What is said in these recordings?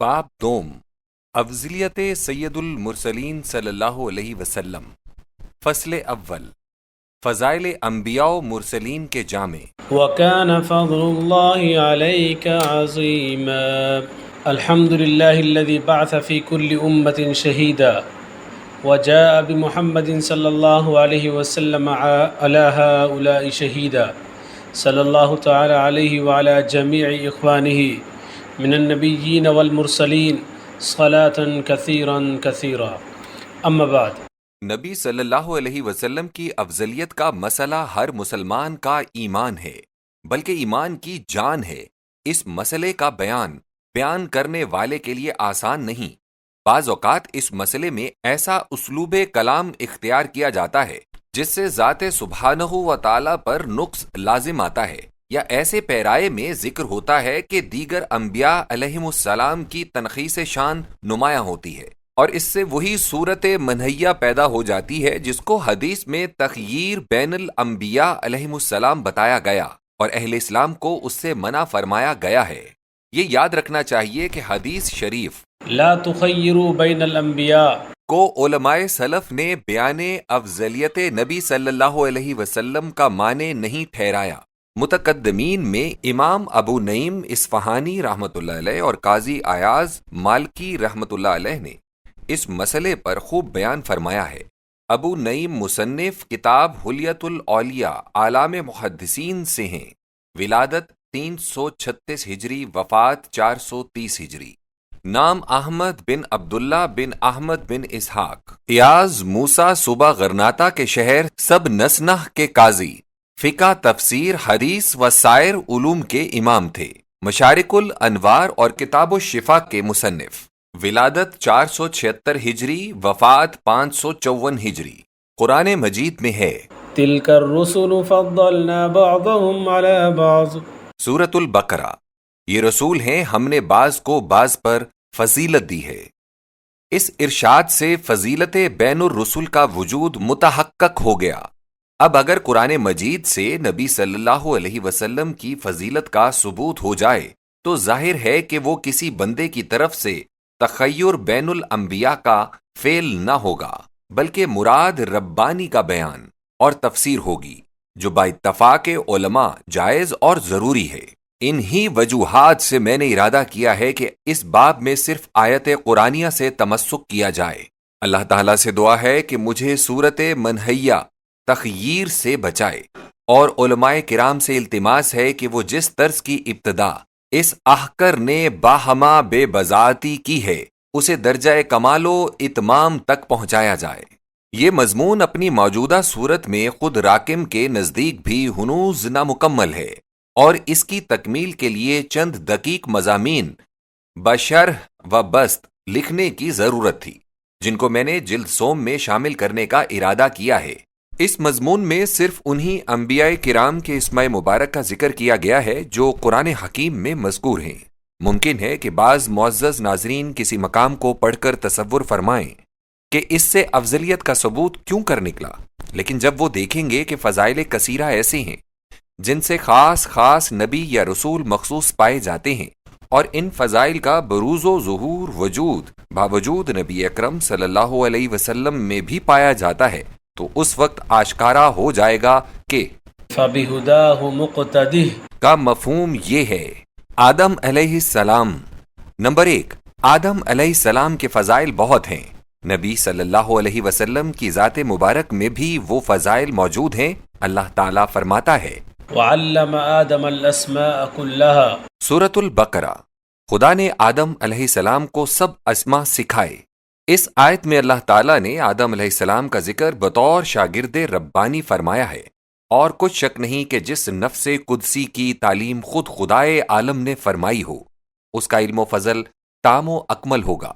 باب دوم افضلیت سید المرسلین صلی اللہ علیہ وسلم فصل اول فضائل انبیاء و مرسلین کے جامع وَكَانَ فَضْلُ اللَّهِ عَلَيْكَ عَظِيمًا الحمد لله الذي بعث في كل أمة شهيدا وجاء بمحمد صلى الله عليه وسلم على هؤلاء شهيدا صلى الله تعالى عليه وعلى جميع إخوانه من النبيين والمرسلين صلاة كثيرا كثيرا أما بعد. نبی صلی اللہ علیہ وسلم کی افضلیت کا مسئلہ ہر مسلمان کا ایمان ہے، بلکہ ایمان کی جان ہے۔ اس مسئلے کا بیان کرنے والے کے لیے آسان نہیں۔ بعض اوقات اس مسئلے میں ایسا اسلوب کلام اختیار کیا جاتا ہے جس سے ذات سبحانہ و تعالی پر نقص لازم آتا ہے، یا ایسے پیرائے میں ذکر ہوتا ہے کہ دیگر انبیاء علیہم السلام کی تنخیص شان نمایاں ہوتی ہے، اور اس سے وہی صورت منہیہ پیدا ہو جاتی ہے جس کو حدیث میں تخییر بین الانبیاء علیہم السلام بتایا گیا اور اہل اسلام کو اس سے منع فرمایا گیا ہے۔ یہ یاد رکھنا چاہیے کہ حدیث شریف لا تخیروا بین الانبیاء کو علماء سلف نے بیان افضلیت نبی صلی اللہ علیہ وسلم کا معنی نہیں ٹھہرایا۔ متقدمین میں امام ابو نعیم اصفہانی رحمۃ اللہ علیہ اور قاضی ایاز مالکی رحمۃ اللہ علیہ نے اس مسئلے پر خوب بیان فرمایا ہے۔ ابو نعیم مصنف کتاب حلیت الاولیاء اعلام محدثین سے ہیں، ولادت 336 ہجری، وفات 430 ہجری۔ نام احمد بن عبداللہ بن احمد بن اسحاق، ایاز موسیٰ صوبہ غرناطہ کے شہر سب نسنہ کے قاضی، فقہ، تفسیر، حدیث و سائر علوم کے امام تھے، مشارق الانوار اور کتاب الشفا کے مصنف، ولادت 476 ہجری، وفات 554 ہجری۔ قرآن مجید میں ہے تلک الرسل فضلنا بعضهم على بعض، سورۃ البقرہ، یہ رسول ہیں ہم نے بعض کو بعض پر فضیلت دی ہے۔ اس ارشاد سے فضیلت بین الرسل کا وجود متحقق ہو گیا۔ اب اگر قرآن مجید سے نبی صلی اللہ علیہ وسلم کی فضیلت کا ثبوت ہو جائے تو ظاہر ہے کہ وہ کسی بندے کی طرف سے تخیر بین الانبیاء کا فعل نہ ہوگا، بلکہ مراد ربانی کا بیان اور تفسیر ہوگی، جو با اتفاق علماء جائز اور ضروری ہے۔ انہی وجوہات سے میں نے ارادہ کیا ہے کہ اس باب میں صرف آیت قرآنیہ سے تمسک کیا جائے۔ اللہ تعالیٰ سے دعا ہے کہ مجھے صورت منہیہ تخییر سے بچائے، اور علماء کرام سے التماس ہے کہ وہ جس طرز کی ابتدا اس احقر نے باہما بے بذاتی کی ہے اسے درجہ کمال و اتمام تک پہنچایا جائے۔ یہ مضمون اپنی موجودہ صورت میں خود راکم کے نزدیک بھی ہنوز نامکمل ہے، اور اس کی تکمیل کے لیے چند دقیق مضامین بشرح و بسط لکھنے کی ضرورت تھی، جن کو میں نے جلد سوم میں شامل کرنے کا ارادہ کیا ہے۔ اس مضمون میں صرف انہی انبیاء کرام کے اسماء مبارک کا ذکر کیا گیا ہے جو قرآن حکیم میں مذکور ہیں۔ ممکن ہے کہ بعض معزز ناظرین کسی مقام کو پڑھ کر تصور فرمائیں کہ اس سے افضلیت کا ثبوت کیوں کر نکلا، لیکن جب وہ دیکھیں گے کہ فضائل کثیرہ ایسے ہیں جن سے خاص نبی یا رسول مخصوص پائے جاتے ہیں، اور ان فضائل کا بروز و ظہور باوجود نبی اکرم صلی اللہ علیہ وسلم میں بھی پایا جاتا ہے، تو اس وقت آشکارا ہو جائے گا کہ فَبِهُدَاهُ مُقْتَدِهْ کا مفہوم یہ ہے۔ آدم علیہ السلام۔ نمبر 1، آدم علیہ السلام کے فضائل بہت ہیں۔ نبی صلی اللہ علیہ وسلم کی ذات مبارک میں بھی وہ فضائل موجود ہیں۔ اللہ تعالیٰ فرماتا ہے وَعَلَّمَ آدَمَ الْأَسْمَاءَ كُلَّهَا، سورۃ البقرہ، خدا نے آدم علیہ السلام کو سب اسما سکھائے۔ اس آیت میں اللہ تعالیٰ نے آدم علیہ السلام کا ذکر بطور شاگرد ربانی فرمایا ہے، اور کچھ شک نہیں کہ جس نفس قدسی کی تعلیم خود خدائے عالم نے فرمائی ہو، اس کا علم و فضل تام و اکمل ہوگا۔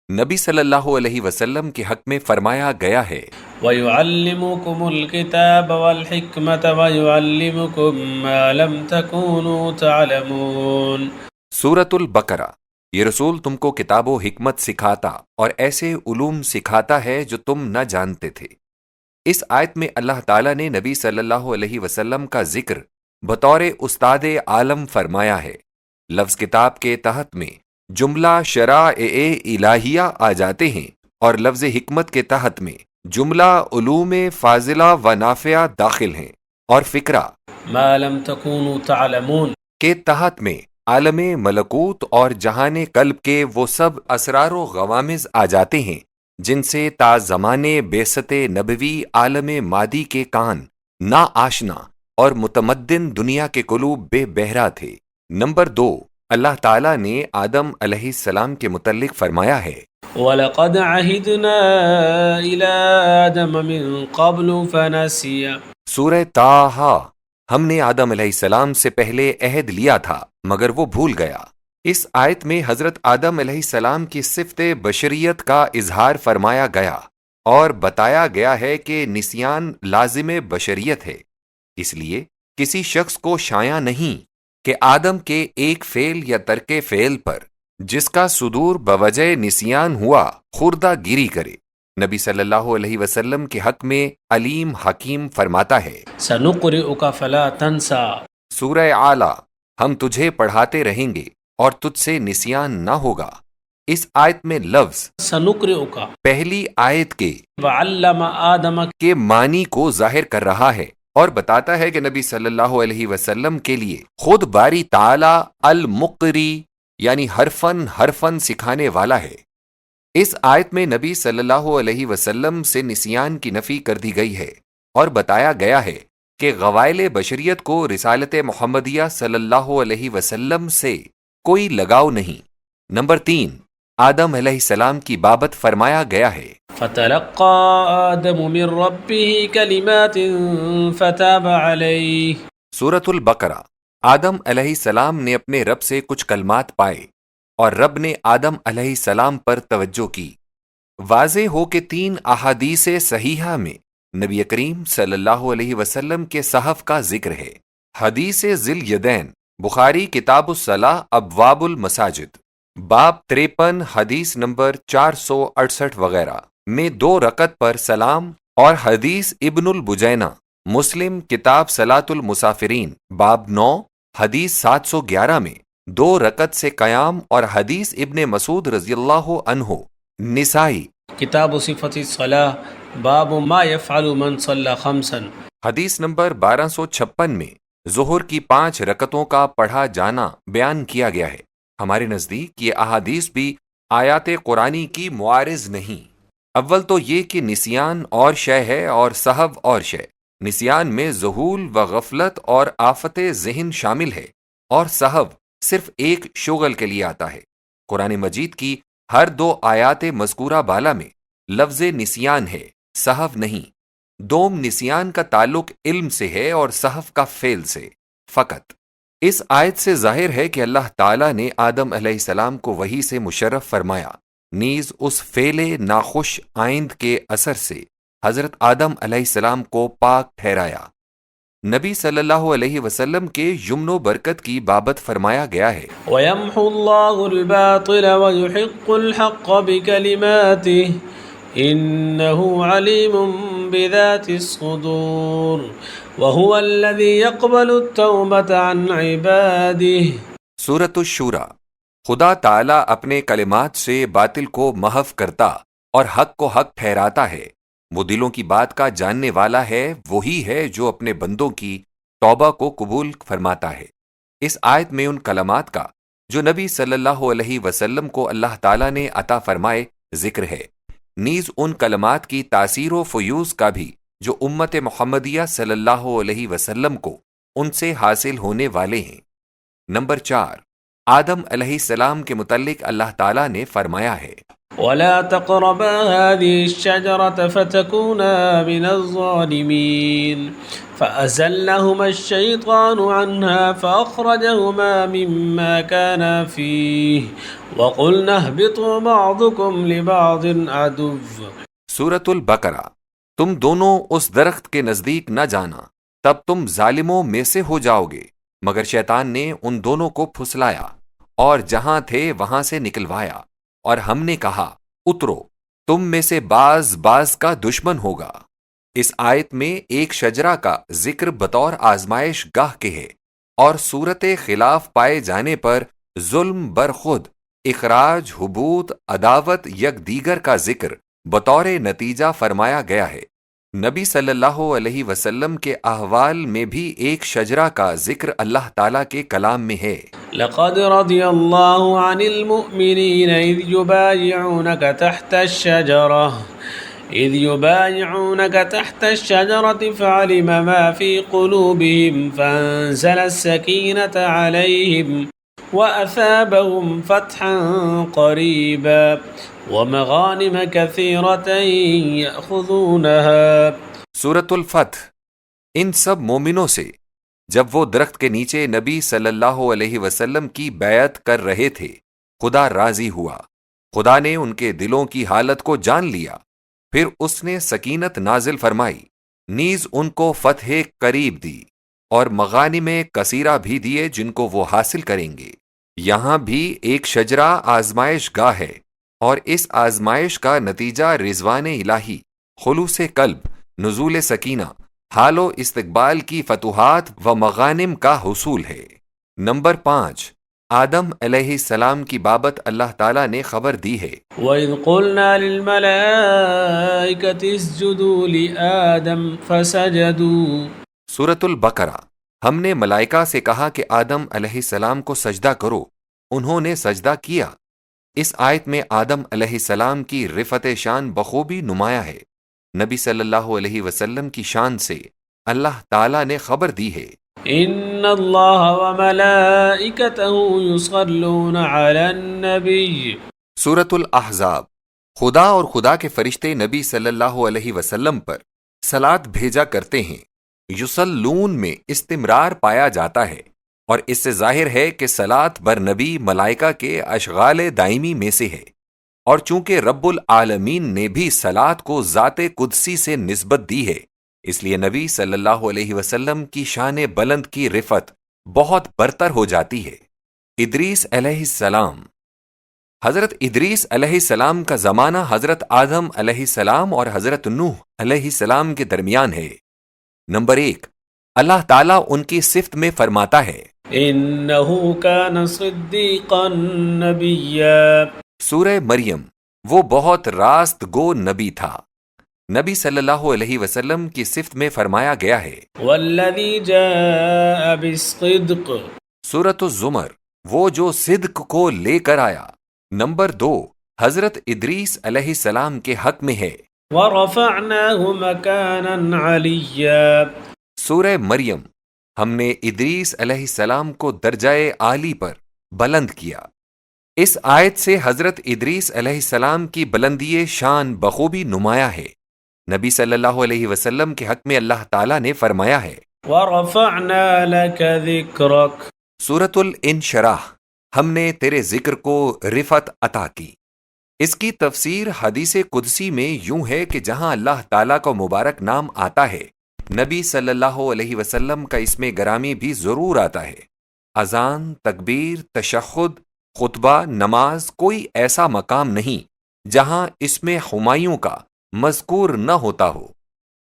نبی صلی اللہ علیہ وسلم کے حق میں فرمایا گیا ہے وَيُعَلِّمُكُمُ الْكِتَابَ وَالْحِكْمَةَ وَيُعَلِّمُكُم مَّا لَمْ تَكُونُوا تَعْلَمُونَ، سورۃ البقرہ، یہ رسول تم کو کتاب و حکمت سکھاتا اور ایسے علوم سکھاتا ہے جو تم نہ جانتے تھے۔ اس آیت میں اللہ تعالیٰ نے نبی صلی اللہ علیہ وسلم کا ذکر بطور استاد عالم فرمایا ہے۔ لفظ کتاب کے تحت میں جملہ شرائع الہیہ آ جاتے ہیں اور لفظ حکمت کے تحت میں جملہ علوم فاضلہ و نافعہ داخل ہیں، اور فکرہ ما لم تكونوا تعلمون کے تحت میں عالم ملکوت اور جہان قلب کے وہ سب اسرار و غوامض آ جاتے ہیں جن سے تا زمانے بعثت نبوی عالم مادی کے کان نا آشنا اور متمدن دنیا کے قلوب بے بہرا تھے۔ نمبر 2، اللہ تعالیٰ نے آدم علیہ السلام کے متعلق فرمایا ہے، وَلَقَدْ عَهِدْنَا إِلَىٰ آدَمَ مِن قَبْلُ فَنَسِيَ۔ سورہ طٰہٰ، ہم نے آدم علیہ السلام سے پہلے عہد لیا تھا مگر وہ بھول گیا۔ اس آیت میں حضرت آدم علیہ السلام کی صفت بشریت کا اظہار فرمایا گیا اور بتایا گیا ہے کہ نسیان لازم بشریت ہے، اس لیے کسی شخص کو شایع نہیں کہ آدم کے ایک فعل یا ترک فعل پر جس کا صدور بوجہ نسیان ہوا خوردہ گیری کرے۔ نبی صلی اللہ علیہ وسلم کے حق میں علیم حکیم فرماتا ہے، سَنُقْرِئُكَ فَلَا تَنْسَى۔ سورہ اعلیٰ، ہم تجھے پڑھاتے رہیں گے اور تجھ سے نسیان نہ ہوگا۔ اس آیت میں لفظ سَنُقْرِئُكَ پہلی آیت کے وَعَلَّمَ آدَمَ کے معنی کو ظاہر کر رہا ہے اور بتاتا ہے کہ نبی صلی اللہ علیہ وسلم کے لیے خود باری تعالی المقری یعنی حرفن سکھانے والا ہے۔ اس آیت میں نبی صلی اللہ علیہ وسلم سے نسیان کی نفی کر دی گئی ہے اور بتایا گیا ہے کہ غوائل بشریت کو رسالت محمدیہ صلی اللہ علیہ وسلم سے کوئی لگاؤ نہیں۔ نمبر 3، آدم علیہ السلام کی بابت فرمایا گیا ہے، فَتَلَقَّى آدَمُ مِن رَّبِّهِ كَلِمَاتٍ فَتَابَ عَلَيْهِ۔ سورۃ البقرہ، آدم علیہ السلام نے اپنے رب سے کچھ کلمات پائے اور رب نے آدم علیہ السلام پر توجہ کی۔ واضح ہو کہ 3 احادیث صحیحہ میں نبی کریم صلی اللہ علیہ وسلم کے صحف کا ذکر ہے۔ حدیث ذی الیدین، بخاری کتاب الصلاۃ ابواب المساجد، باب 53 حدیث نمبر 468 وغیرہ میں 2 رکعت پر سلام، اور حدیث ابن البجینہ، مسلم کتاب صلاۃ المسافرین، باب 9 حدیث 711 میں 2 رکعت سے قیام، اور حدیث ابن مسعود رضی اللہ عنہ، نسائی کتاب صفت الصلاة باب ما يفعل من صلى خمسا، حدیث نمبر 1256 میں ظہر کی 5 رکعتوں کا پڑھا جانا بیان کیا گیا ہے۔ ہمارے نزدیک یہ احادیث بھی آیات قرآنی کی معارض نہیں۔ اول تو یہ کہ نسیان اور شے ہے اور سہو اور شے۔ نسیان میں ذہول و غفلت اور آفت ذہن شامل ہے، اور سہو صرف ایک شغل کے لیے آتا ہے۔ قرآن مجید کی ہر 2 آیات مذکورہ بالا میں لفظ نسیان ہے، سہو نہیں۔ دوم نسیان کا تعلق علم سے ہے اور سہو کا فعل سے فقط۔ اس آیت سے ظاہر ہے کہ اللہ تعالیٰ نے آدم علیہ السلام کو وحی سے مشرف فرمایا، نیز اس فعل ناخوش آئند کے اثر سے حضرت آدم علیہ السلام کو پاک ٹھہرایا۔ نبی صلی اللہ علیہ وسلم کے یمن و برکت کی بابت فرمایا گیا ہے، وَيَمْحُو اللَّهُ الْبَاطِلَ وَيُحِقُّ الْحَقَّ بِكَلِمَاتِهِ إِنَّهُ عَلِيمٌ بِذَاتِ الصُّدُورِ وَهُوَ الَّذِي يَقْبَلُ التَّوْبَةَ عَنْ عِبَادِهِ۔ سورۃ الشورى، خدا تعالیٰ اپنے کلمات سے باطل کو محو کرتا اور حق کو حق ٹھہراتا ہے۔ وہ دلوں کی بات کا جاننے والا ہے، وہی ہے جو اپنے بندوں کی توبہ کو قبول فرماتا ہے۔ اس آیت میں ان کلمات کا جو نبی صلی اللہ علیہ وسلم کو اللہ تعالیٰ نے عطا فرمائے ذکر ہے، نیز ان کلمات کی تاثیر و فیوز کا بھی جو امت محمدیہ صلی اللہ علیہ وسلم کو ان سے حاصل ہونے والے ہیں۔ نمبر 4، آدم علیہ السلام کے متعلق اللہ تعالیٰ نے فرمایا ہے، وَلَا تَقْرَبَا هَٰذِهِ الشَّجَرَةَ فَتَكُونَا مِنَ الظَّالِمِينَ فَأَزَلَّهُمَا الشَّيْطَانُ عَنْهَا فَأَخْرَجَهُمَا مِمَّا كَانَا فِيهِ وَقُلْنَا اهْبِطُوا بَعْضُكُمْ لِبَعْضٍ عَدُوٌّ۔ سورۃ البقرہ، تم دونوں اس درخت کے نزدیک نہ جانا، تب تم ظالموں میں سے ہو جاؤ گے۔ مگر شیطان نے ان دونوں کو پھسلایا اور جہاں تھے وہاں سے نکلوایا، اور ہم نے کہا اترو، تم میں سے باز کا دشمن ہوگا۔ اس آیت میں ایک شجرہ کا ذکر بطور آزمائش گاہ کے ہے، اور صورت خلاف پائے جانے پر ظلم بر خود اخراج، حبوط، عداوت یک دیگر کا ذکر بطور نتیجہ فرمایا گیا ہے۔ نبی صلی اللہ علیہ وسلم کے احوال میں بھی ایک شجرہ کا ذکر اللہ تعالیٰ کے کلام میں ہے۔ لقد رضي الله عن المؤمنين إذ يبايعونك تحت الشجرة فعلم ما في قلوبهم فأنزل السكينة عليهم وأثابهم فتحا قريبا ومغانم كثيرة يأخذونها۔ سورۃ الفتح۔ ان سب مومنوں سے جب وہ درخت کے نیچے نبی صلی اللہ علیہ وسلم کی بیعت کر رہے تھے، خدا راضی ہوا۔ خدا نے ان کے دلوں کی حالت کو جان لیا، پھر اس نے سکینت نازل فرمائی، نیز ان کو فتح قریب دی اور مغانم کثیرہ بھی دیے جن کو وہ حاصل کریں گے۔ یہاں بھی ایک شجرہ آزمائش گاہ ہے، اور اس آزمائش کا نتیجہ رضوان الہی، خلوص قلب، نزول سکینہ، حال و استقبال کی فتوحات و مغانم کا حصول ہے۔ نمبر 5، آدم علیہ السلام کی بابت اللہ تعالیٰ نے خبر دی ہے۔ وَإِذْ قُلْنَا لِلْمَلَائِكَةِ اسْجُدُوا لِآدَمَ فَسَجَدُوا۔ سورۃ البقرہ۔ ہم نے ملائکہ سے کہا کہ آدم علیہ السلام کو سجدہ کرو، انہوں نے سجدہ کیا۔ اس آیت میں آدم علیہ السلام کی رفعت شان بخوبی نمایاں ہے۔ نبی صلی اللہ علیہ وسلم کی شان سے اللہ تعالیٰ نے خبر دی ہے۔ ان اللہ وملائکتہ یصلون علی النبی۔ سورۃ الاحزاب۔ خدا اور خدا کے فرشتے نبی صلی اللہ علیہ وسلم پر صلاۃ بھیجا کرتے ہیں۔ یصلون میں استمرار پایا جاتا ہے، اور اس سے ظاہر ہے کہ صلاۃ بر نبی ملائکہ کے اشغال دائمی میں سے ہے، اور چونکہ رب العالمین نے بھی صلاۃ کو ذات قدسی سے نسبت دی ہے، اس لیے نبی صلی اللہ علیہ وسلم کی شان بلند کی رفعت بہت برتر ہو جاتی ہے۔ ادریس علیہ السلام۔ حضرت ادریس علیہ السلام کا زمانہ حضرت آدم علیہ السلام اور حضرت نوح علیہ السلام کے درمیان ہے۔ نمبر 1، اللہ تعالیٰ ان کی صفت میں فرماتا ہے، انہو کان صدیقا نبیا۔ سورہ مریم۔ وہ بہت راست گو نبی تھا۔ نبی صلی اللہ علیہ وسلم کی صفت میں فرمایا گیا ہے، والذی جاء بالصدق۔ سورۃ الزمر۔ وہ جو صدق کو لے کر آیا۔ نمبر 2، حضرت ادریس علیہ السلام کے حق میں ہے، ورفعناہ مکانا علیا۔ سورہ مریم۔ ہم نے ادریس علیہ السلام کو درجہ عالی پر بلند کیا۔ اس آیت سے حضرت ادریس علیہ السلام کی بلندی شان بخوبی نمایاں ہے۔ نبی صلی اللہ علیہ وسلم کے حق میں اللہ تعالیٰ نے فرمایا ہے، ورفعنا لك ذکرک۔ سورۃ الانشراح۔ ہم نے تیرے ذکر کو رفعت عطا کی۔ اس کی تفسیر حدیث قدسی میں یوں ہے کہ جہاں اللہ تعالیٰ کا مبارک نام آتا ہے، نبی صلی اللہ علیہ وسلم کا اسم گرامی بھی ضرور آتا ہے۔ اذان، تکبیر، تشہد، خطبہ، نماز، کوئی ایسا مقام نہیں جہاں اسم ہمایوں کا مذکور نہ ہوتا ہو۔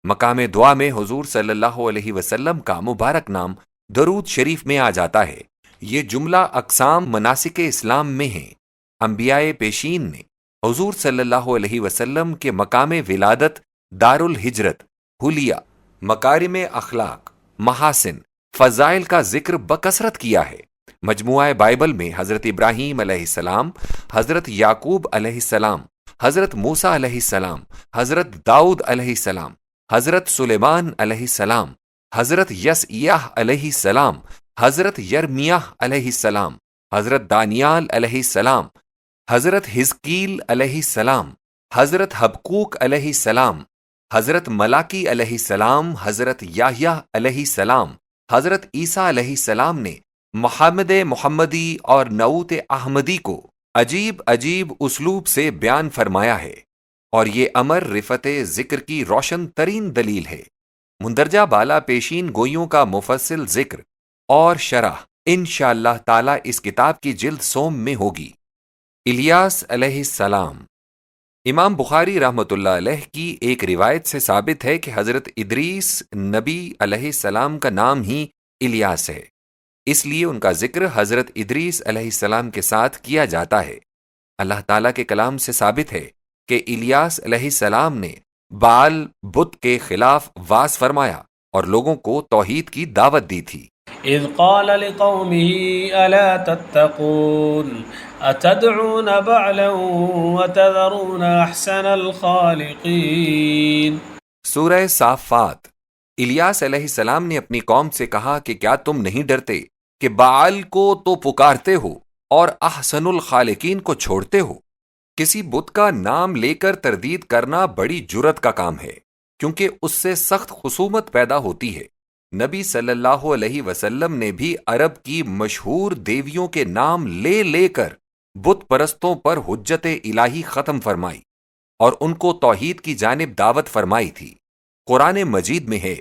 مقام دعا میں حضور صلی اللہ علیہ وسلم کا مبارک نام درود شریف میں آ جاتا ہے۔ یہ جملہ اقسام مناسک اسلام میں ہیں۔ انبیاء پیشین نے حضور صلی اللہ علیہ وسلم کے مقام ولادت، دار الہجرت، حلیہ، مکارم اخلاق، محاسن، فضائل کا ذکر بکثرت کیا ہے۔ مجموعہ بائبل میں حضرت ابراہیم علیہ السلام، حضرت یعقوب علیہ السلام، حضرت موسیٰ علیہ السلام، حضرت داؤد علیہ السلام، حضرت سلیمان علیہ السلام، حضرت یسعیاہ علیہ السلام، حضرت یرمیاہ علیہ السلام، حضرت دانیال علیہ السلام، حضرت حزقیل علیہ السلام، حضرت حبقوق علیہ السلام، حضرت ملاکی علیہ السلام، حضرت یحییٰ علیہ السلام، حضرت عیسیٰ علیہ السلام نے محمد محمدی اور نعوت احمدی کو عجیب عجیب اسلوب سے بیان فرمایا ہے، اور یہ امر رفعت ذکر کی روشن ترین دلیل ہے۔ مندرجہ بالا پیشین گوئیوں کا مفصل ذکر اور شرح انشاءاللہ تعالی اس کتاب کی جلد سوم میں ہوگی۔ الیاس علیہ السلام۔ امام بخاری رحمۃ اللہ علیہ کی ایک روایت سے ثابت ہے کہ حضرت ادریس نبی علیہ السلام کا نام ہی الیاس ہے، اس لیے ان کا ذکر حضرت ادریس علیہ السلام کے ساتھ کیا جاتا ہے۔ اللہ تعالیٰ کے کلام سے ثابت ہے کہ الیاس علیہ السلام نے بال بت کے خلاف واز فرمایا اور لوگوں کو توحید کی دعوت دی تھی۔ اذ قال لقومه الا تتقون اتدعون بعلا وتذرون احسن الخالقین۔ سورہ صافات۔ الیاس علیہ السلام نے اپنی قوم سے کہا کہ کیا تم نہیں ڈرتے کہ بعال کو تو پکارتے ہو اور احسن الخالقین کو چھوڑتے ہو؟ کسی بت کا نام لے کر تردید کرنا بڑی جرت کا کام ہے، کیونکہ اس سے سخت خصومت پیدا ہوتی ہے۔ نبی صلی اللہ علیہ وسلم نے بھی عرب کی مشہور دیویوں کے نام لے لے کر بت پرستوں پر حجت الہی ختم فرمائی اور ان کو توحید کی جانب دعوت فرمائی تھی۔ قرآن مجید میں ہے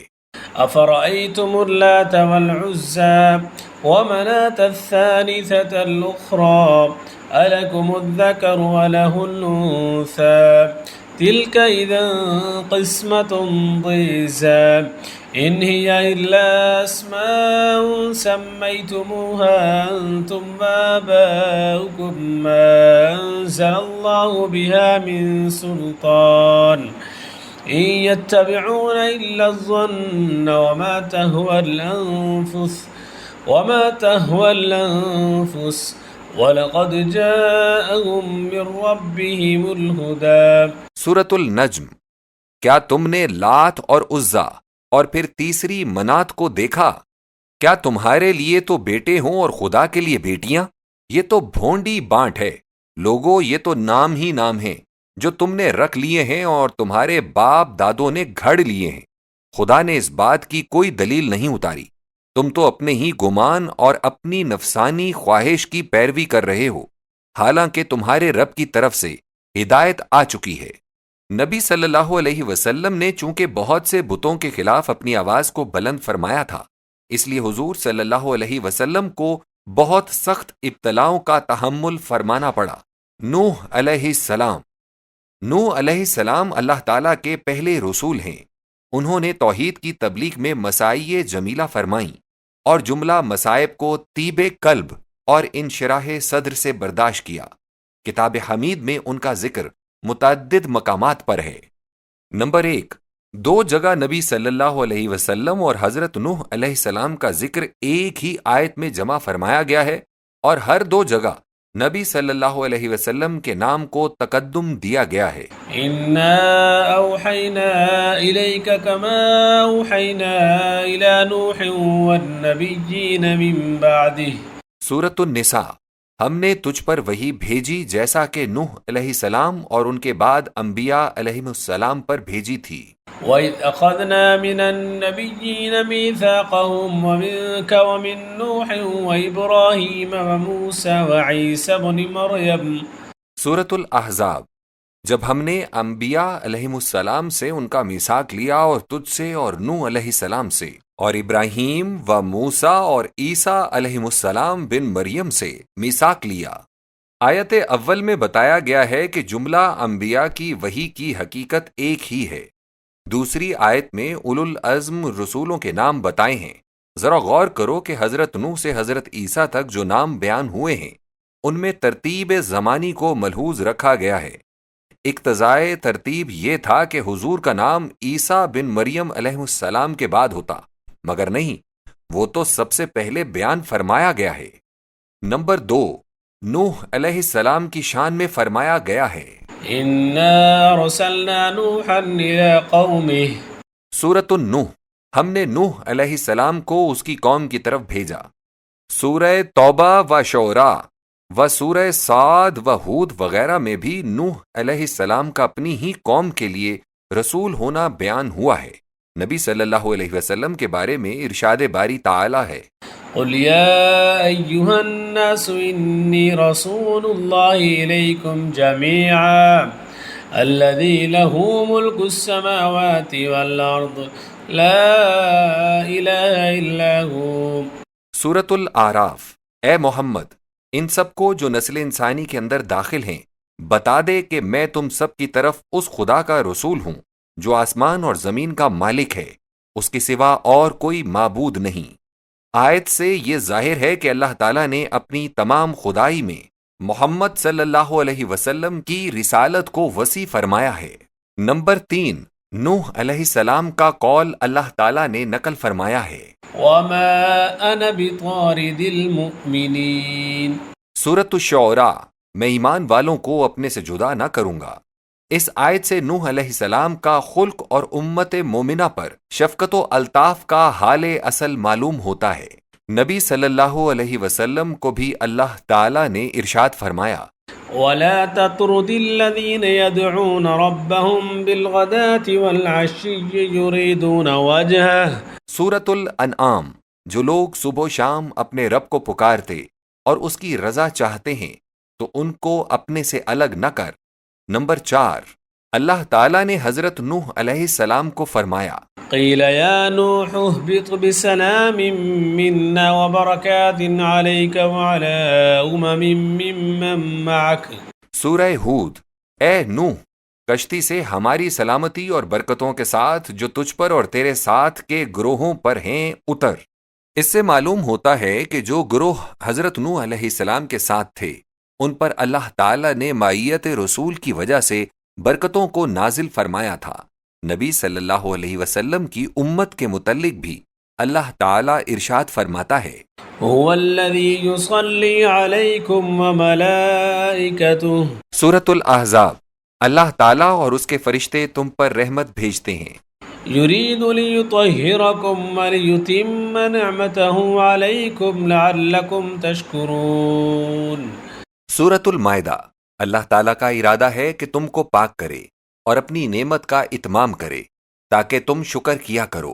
افرأيتم اللات والعزى ومناة الثالثة الأخرى ألكم الذكر وله الأنثى تلك إذا قسمة ضيزى إن هي إلا أسماء سميتموها أنتم وآباؤكم ما أنزل الله بها من سلطان إن يتبعون إلا الظن وما تهوى الأنفس وَلَقَدْ جَاءَهُم مِّن رَّبِّهِمُ الْهُدَىٰ۔ سورۃ النجم۔ کیا تم نے لات اور عزا اور پھر تیسری منات کو دیکھا؟ کیا تمہارے لیے تو بیٹے ہوں اور خدا کے لیے بیٹیاں؟ یہ تو بھونڈی بانٹ ہے۔ لوگو، یہ تو نام ہی نام ہیں جو تم نے رکھ لیے ہیں اور تمہارے باپ دادوں نے گھڑ لیے ہیں۔ خدا نے اس بات کی کوئی دلیل نہیں اتاری۔ تم تو اپنے ہی گمان اور اپنی نفسانی خواہش کی پیروی کر رہے ہو، حالانکہ تمہارے رب کی طرف سے ہدایت آ چکی ہے۔ نبی صلی اللہ علیہ وسلم نے چونکہ بہت سے بتوں کے خلاف اپنی آواز کو بلند فرمایا تھا، اس لیے حضور صلی اللہ علیہ وسلم کو بہت سخت ابتلاؤں کا تحمل فرمانا پڑا۔ نوح علیہ السلام۔ نوح علیہ السلام اللہ تعالیٰ کے پہلے رسول ہیں۔ انہوں نے توحید کی تبلیغ میں مساعی جمیلہ فرمائیں اور جملہ مصائب کو طیب قلب اور انشراح صدر سے برداشت کیا۔ کتاب حمید میں ان کا ذکر متعدد مقامات پر ہے۔ نمبر 1، 2 جگہ نبی صلی اللہ علیہ وسلم اور حضرت نوح علیہ السلام کا ذکر ایک ہی آیت میں جمع فرمایا گیا ہے، اور ہر 2 جگہ نبی صلی اللہ علیہ وسلم کے نام کو تقدم دیا گیا ہے۔ اِنَّا أَوْحَيْنَا إِلَيْكَ كَمَا أَوْحَيْنَا إِلَى نُوحٍ وَالنَّبِيِّينَ مِن بَعْدِهِ۔ سورۃ النساء۔ ہم نے تجھ پر وحی بھیجی جیسا کہ نوح علیہ السلام اور ان کے بعد انبیاء علیہ السلام پر بھیجی تھی۔ وَإِذْ أَخَذْنَا مِنَ النَّبِيِّينَ مِيثَاقَهُمْ وَمِنكَ وَمِن نُوحٍ وَإِبْرَاهِيمَ وَمُوسَىٰ وَعِيسَىٰ ابْنِ مَرْيَمَ۔ سورۃ الاحزاب۔ جب ہم نے انبیاء علیہ السلام سے ان کا میثاق لیا اور تجھ سے اور نوح علیہ السلام سے اور ابراہیم و موسیٰ اور عیسیٰ علیہ السلام بن مریم سے میثاق لیا۔ آیت اول میں بتایا گیا ہے کہ جملہ انبیاء کی وحی کی حقیقت ایک ہی ہے۔ دوسری آیت میں اولو العزم رسولوں کے نام بتائے ہیں۔ ذرا غور کرو کہ حضرت نوح سے حضرت عیسیٰ تک جو نام بیان ہوئے ہیں ان میں ترتیب زمانی کو ملحوظ رکھا گیا ہے۔ اقتضائے ترتیب یہ تھا کہ حضور کا نام عیسیٰ بن مریم علیہ السلام کے بعد ہوتا، مگر نہیں، وہ تو سب سے پہلے بیان فرمایا گیا ہے۔ نمبر 2، نوح علیہ السلام کی شان میں فرمایا گیا ہے۔ اِنَّا أَرْسَلْنَا نُوحًا إِلَىٰ قَوْمِهِ۔ سورۃ النوح۔ ہم نے نوح علیہ السلام کو اس کی قوم کی طرف بھیجا۔ سورہ توبہ و شعراء و سورہ صاد و ہود وغیرہ میں بھی نوح علیہ السلام کا اپنی ہی قوم کے لیے رسول ہونا بیان ہوا ہے۔ نبی صلی اللہ علیہ وسلم کے بارے میں ارشاد باری تعالی ہے، قُلْ يَا أَيُّهَا النَّاسُ إِنِّي رَسُولُ اللَّهِ إِلَيْكُمْ جَمِيعًا الَّذِي لَهُ مُلْكُ السَّمَاوَاتِ وَالْأَرْضِ لَا إِلَٰهَ إِلَّا هُوَ۔ سورۃ الاعراف۔ اے محمد، ان سب کو جو نسل انسانی کے اندر داخل ہیں بتا دے کہ میں تم سب کی طرف اس خدا کا رسول ہوں جو آسمان اور زمین کا مالک ہے، اس کے سوا اور کوئی معبود نہیں۔ آیت سے یہ ظاہر ہے کہ اللہ تعالیٰ نے اپنی تمام خدائی میں محمد صلی اللہ علیہ وسلم کی رسالت کو وسیع فرمایا ہے۔ نمبر 3، نوح علیہ السلام کا قول اللہ تعالیٰ نے نقل فرمایا ہے۔ وما أنا بطارد المؤمنين۔ سورۃ الشعراء، میں ایمان والوں کو اپنے سے جدا نہ کروں گا۔ اس آیت سے نوح علیہ السلام کا خلق اور امت مومنہ پر شفقت و الطاف کا حال اصل معلوم ہوتا ہے۔ نبی صلی اللہ علیہ وسلم کو بھی اللہ تعالیٰ نے ارشاد فرمایا، ولا تطرد الذين يدعون ربهم بالغداة والعشي يريدون وجهه۔ سورۃ الانعام، جو لوگ صبح و شام اپنے رب کو پکارتے اور اس کی رضا چاہتے ہیں تو ان کو اپنے سے الگ نہ کر۔ نمبر 4، اللہ تعالیٰ نے حضرت نوح علیہ السلام کو فرمایا، قيل يا نوح اهبط بسلام منا وبركات عليك وعلى ممن معك۔ سورہ ہود، اے نوح، کشتی سے ہماری سلامتی اور برکتوں کے ساتھ جو تجھ پر اور تیرے ساتھ کے گروہوں پر ہیں اتر۔ اس سے معلوم ہوتا ہے کہ جو گروہ حضرت نوح علیہ السلام کے ساتھ تھے ان پر اللہ تعالیٰ نے معیت رسول کی وجہ سے برکتوں کو نازل فرمایا تھا۔ نبی صلی اللہ علیہ وسلم کی امت کے متعلق بھی اللہ تعالیٰ ارشاد فرماتا ہے، هو الذي يصلي عليكم وملائكته۔ سورۃ الاحزاب، اللہ تعالیٰ اور اس کے فرشتے تم پر رحمت بھیجتے ہیں۔ يريد ليطهركم وليتم نعمته عليكم لعلكم تشكرون۔ سورۃ المائدہ، اللہ تعالیٰ کا ارادہ ہے کہ تم کو پاک کرے اور اپنی نعمت کا اتمام کرے تاکہ تم شکر کیا کرو۔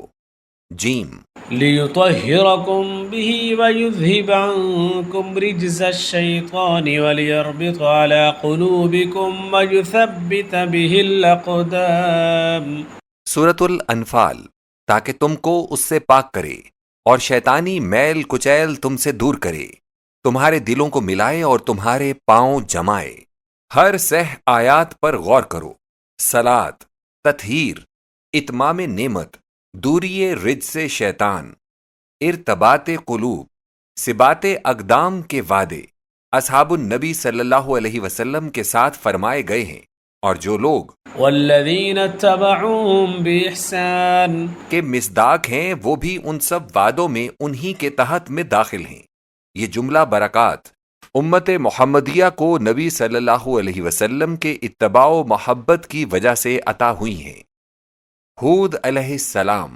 جیم، ليطهركم به ويذهب عنكم رجز الشيطان وليربط على قلوبكم ويثبت به الأقدام۔ سورۃ الانفال، تاکہ تم کو اس سے پاک کرے اور شیطانی میل کچیل تم سے دور کرے، تمہارے دلوں کو ملائے اور تمہارے پاؤں جمائے۔ ہر سہ آیات پر غور کرو۔ صلاۃ، تطہیر، اتمام نعمت، دوری رجز سے شیطان، ارتباط قلوب، ثبات اقدام کے وعدے اصحاب النبی صلی اللہ علیہ وسلم کے ساتھ فرمائے گئے ہیں، اور جو لوگ والذین اتبعوهم بإحسان کے مصداق ہیں وہ بھی ان سب وعدوں میں انہی کے تحت میں داخل ہیں۔ یہ جملہ برکات امت محمدیہ کو نبی صلی اللہ علیہ وسلم کے اتباع و محبت کی وجہ سے عطا ہوئی ہیں۔ ہود علیہ السلام،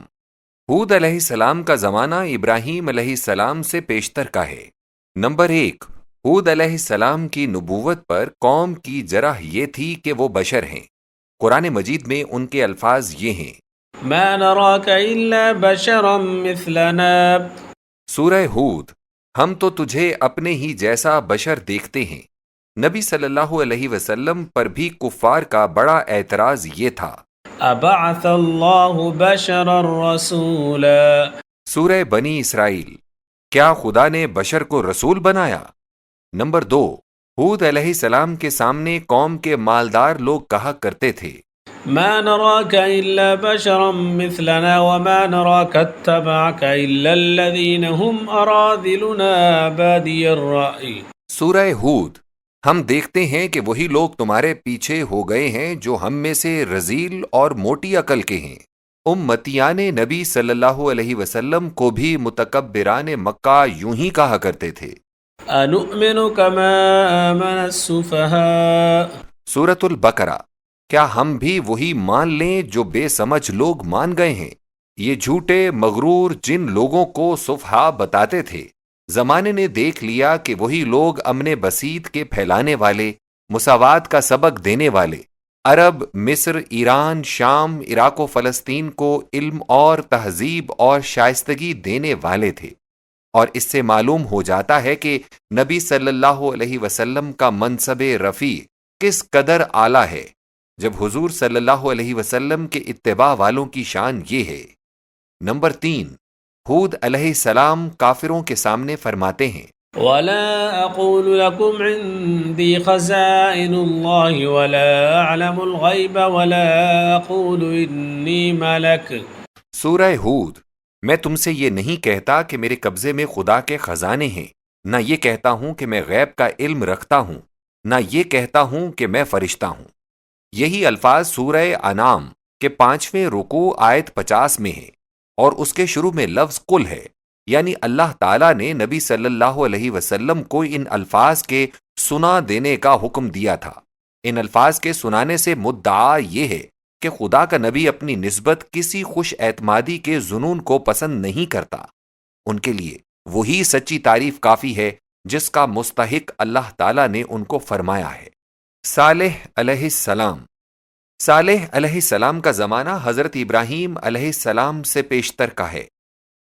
ہود علیہ السلام کا زمانہ ابراہیم علیہ السلام سے پیشتر کا ہے۔ نمبر 1، ہود علیہ السلام کی نبوت پر قوم کی جرح یہ تھی کہ وہ بشر ہیں۔ قرآن مجید میں ان کے الفاظ یہ ہیں، ما نراك الا بشرا مثلنا۔ سورہ ہود، ہم تو تجھے اپنے ہی جیسا بشر دیکھتے ہیں۔ نبی صلی اللہ علیہ وسلم پر بھی کفار کا بڑا اعتراض یہ تھا۔ ابعث اللہ بشرا رسولا۔ سورہ بنی اسرائیل، کیا خدا نے بشر کو رسول بنایا؟ نمبر 2، ہود علیہ السلام کے سامنے قوم کے مالدار لوگ کہا کرتے تھے، ما نراك الا بشرا مثلنا وما نراك اتبعك الا الذين هم اراذلنا بادي الرأي۔ سورہ ہود، ہم دیکھتے ہیں کہ وہی لوگ تمہارے پیچھے ہو گئے ہیں جو ہم میں سے رذیل اور موٹی عقل کے ہیں۔ امتیان نبی صلی اللہ علیہ وسلم کو بھی متکبران مکہ یوں ہی کہا کرتے تھے، انؤمن كما آمن السفهاء۔ سورۃ البقرہ، کیا ہم بھی وہی مان لیں جو بے سمجھ لوگ مان گئے ہیں؟ یہ جھوٹے مغرور جن لوگوں کو سفہا بتاتے تھے، زمانے نے دیکھ لیا کہ وہی لوگ امن بسیط کے پھیلانے والے، مساوات کا سبق دینے والے، عرب، مصر، ایران، شام، عراق و فلسطین کو علم اور تہذیب اور شائستگی دینے والے تھے۔ اور اس سے معلوم ہو جاتا ہے کہ نبی صلی اللہ علیہ وسلم کا منصب رفیع کس قدر اعلیٰ ہے، جب حضور صلی اللہ علیہ وسلم کے اتباع والوں کی شان یہ ہے۔ نمبر 3، ہود علیہ السلام کافروں کے سامنے فرماتے ہیں، ولا اقول لكم عندي خزائن الله ولا اعلم الغيب ولا اقول اني ملك۔ سورہ ہود، میں تم سے یہ نہیں کہتا کہ میرے قبضے میں خدا کے خزانے ہیں، نہ یہ کہتا ہوں کہ میں غیب کا علم رکھتا ہوں، نہ یہ کہتا ہوں کہ میں فرشتہ ہوں۔ یہی الفاظ سورہ انعام کے 5ویں رکوع آیت 50 میں ہے، اور اس کے شروع میں لفظ قل ہے، یعنی اللہ تعالیٰ نے نبی صلی اللہ علیہ وسلم کو ان الفاظ کے سنا دینے کا حکم دیا تھا۔ ان الفاظ کے سنانے سے مدعا یہ ہے کہ خدا کا نبی اپنی نسبت کسی خوش اعتمادی کے ظنون کو پسند نہیں کرتا۔ ان کے لیے وہی سچی تعریف کافی ہے جس کا مستحق اللہ تعالیٰ نے ان کو فرمایا ہے۔ صالح علیہ السلام۔ صالح علیہ السلام کا زمانہ حضرت ابراہیم علیہ السلام سے پیشتر کا ہے۔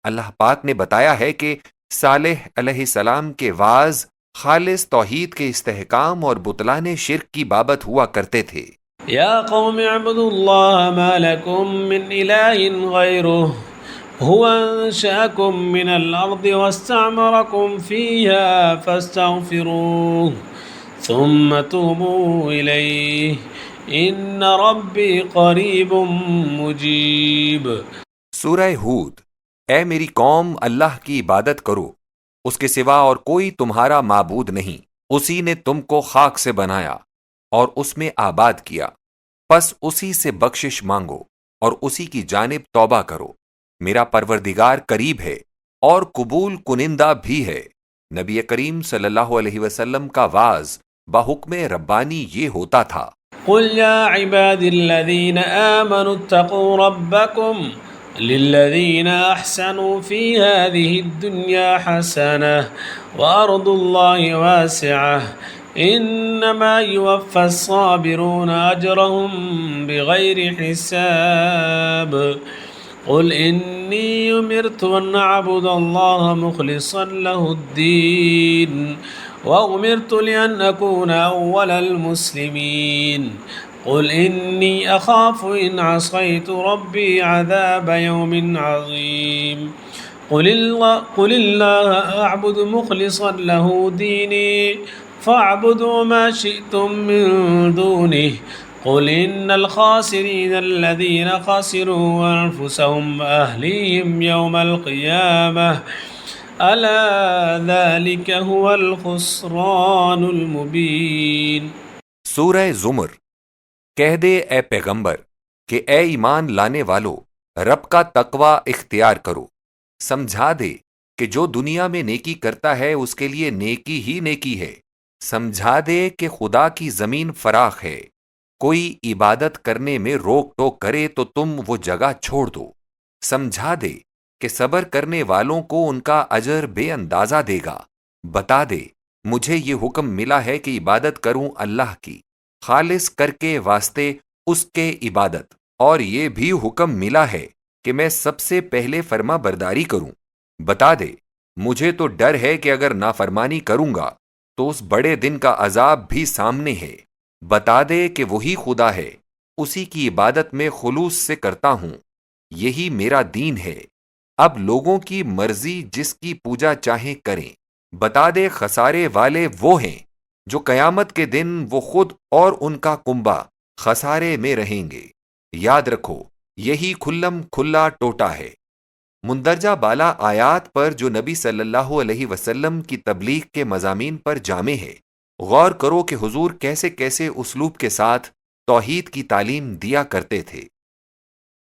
اللہ پاک نے بتایا ہے کہ صالح علیہ السلام کے وعظ خالص توحید کے استحکام اور بطلان شرک کی بابت ہوا کرتے تھے۔ یا قوم اعبدوا اللہ ما لکم من الہ غیرہ هو انشأکم من الارض واستعمرکم فیہا فاستغفروہ ثم توبوا الیہ ان ربی قریب مجیب۔ سورہ ہود۔ اے میری قوم، اللہ کی عبادت کرو، اس کے سوا اور کوئی تمہارا معبود نہیں۔ اسی نے تم کو خاک سے بنایا اور اس میں آباد کیا، پس اسی سے بخشش مانگو اور اسی کی جانب توبہ کرو۔ میرا پروردگار قریب ہے اور قبول کنندہ بھی ہے۔ نبی کریم صلی اللہ علیہ وسلم کا وعظ بحکم ربانی یہ ہوتا تھا۔ قل یا عباد الذین آمنوا اتقوا ربکم للذین احسنوا فی هذه الدنیا حسنہ وارض اللہ واسعہ انما یوفى الصابرون اجرهم بغیر حساب۔ قل انی امرت ان اعبد اللہ مخلصا له الدین وامرت لان اکون اول المسلمین۔ قل انی اخاف ان عصیت ربی عذاب یوم عظیم۔ قل اللہ اعبد مخلصا له دینی فاعبدوا ما شئتم من دونه۔ قل ان الخاسرین الذین خسروا انفسهم واہلیہم یوم القیامہ الا ذلک هو الخسران المبین۔ سورہ زمر۔ کہہ دے اے پیغمبر کہ اے ایمان لانے والو، رب کا تقوی اختیار کرو۔ سمجھا دے کہ جو دنیا میں نیکی کرتا ہے اس کے لیے نیکی ہی نیکی ہے۔ سمجھا دے کہ خدا کی زمین فراخ ہے، کوئی عبادت کرنے میں روک ٹوک کرے تو تم وہ جگہ چھوڑ دو۔ سمجھا دے کہ صبر کرنے والوں کو ان کا اجر بے اندازہ دے گا۔ بتا دے مجھے یہ حکم ملا ہے کہ عبادت کروں اللہ کی، خالص کر کے واسطے اس کے عبادت، اور یہ بھی حکم ملا ہے کہ میں سب سے پہلے فرما برداری کروں۔ بتا دے مجھے تو ڈر ہے کہ اگر نافرمانی کروں گا تو اس بڑے دن کا عذاب بھی سامنے ہے۔ بتا دے کہ وہی خدا ہے، اسی کی عبادت میں خلوص سے کرتا ہوں، یہی میرا دین ہے۔ اب لوگوں کی مرضی جس کی پوجا چاہیں کریں۔ بتا دے خسارے والے وہ ہیں جو قیامت کے دن وہ خود اور ان کا کنبہ خسارے میں رہیں گے۔ یاد رکھو یہی کھلم کھلا ٹوٹا ہے۔ مندرجہ بالا آیات پر جو نبی صلی اللہ علیہ وسلم کی تبلیغ کے مضامین پر جامع ہے، غور کرو کہ حضور کیسے کیسے اسلوب کے ساتھ توحید کی تعلیم دیا کرتے تھے۔